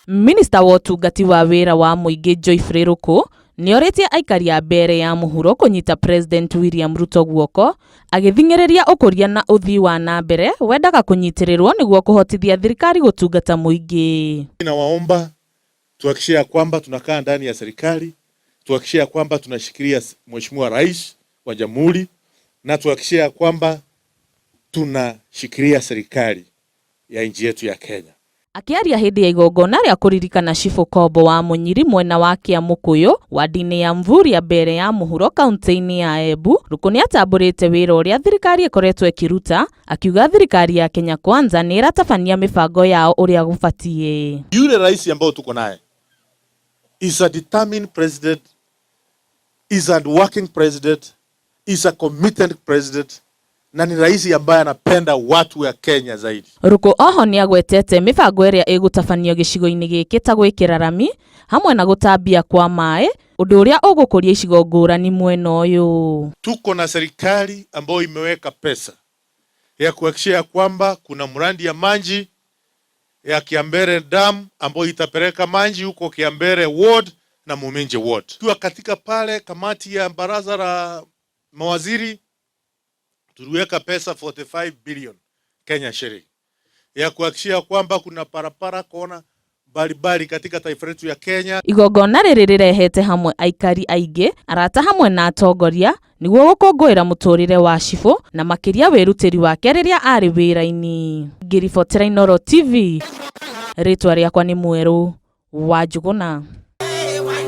Minister wa ũtungati wa wĩra wa mũingĩ Joyfrey Ruku nĩorĩtie aikari a mbere ya mũhuro kũnyita President William Ruto guoko agĩthing'ĩrĩria ũkũria na ũthii wa na mbere wendaga kũnyitĩrĩrwo nĩguo kũhotithia thirikari gũtungata mũingĩ. Ninawaomba tuhakikishe kwamba tunakaa ndani ya serikali, tuhakikishe kwamba tunashikilia Mheshimiwa Rais wa Jamhuri na tuhakikishe kwamba tunashikilia serikali ya nchi yetu ya Kenya. Akiaria hindi ya igongona rĩa kũririkana Cibũ Kombo wa Mũnyiri mwena wa Kĩamũkũyũ wadi-inĩ ya Mvurya mbere ya mũhuro kaunti-inĩ ya Embu, Ruku nĩatamburĩte wĩra ũrĩa thirikari ĩkoretwo ĩkĩruta, akiuga thirikari ya Kenya Kwanza nĩĩratabania mĩbango yao ũrĩa gũbatiĩ. Yule rais ambao tuko naye is a determined president, is a working president, is a committed president, na ni rais ambaye anapenda watu wa Kenya zaidi. Ruku oho nĩagwetete mĩbango ĩrĩa ĩgũtabanio gĩcigo-inĩ gĩkĩ ta gwĩkĩra rami hamwe na gũtambia kwa maĩ, ũndũ ũrĩa ũgũkũria icigo ngũrani mwena ũyũ. Tuko na serikali ambayo imeweka pesa ya kuhakikisha kwamba kuna mradi ya maji ya Kiambere Dam ambayo itapeleka maji huko Kiambere Ward na Muminji Ward. Tuwa katika pale kamati ya baraza la mawaziri tuliweka pesa 45 billion Kenya shilling ya kuhakikisha kwamba kuna parapara kona mbalimbali katika taifa letu ya Kenya. Igongona rĩrĩ rĩrehete hamwe aikari aingĩ, arata hamwe na atongoria nĩguo gũkũngũĩra mũtũrĩre wa Cibũ na makĩria wĩrutĩri wake rĩrĩa arĩ wĩra-inĩ. Ngĩribotera Inooro TV, rĩtwa rĩakwa nĩ Mwerũ wa Njũgũna.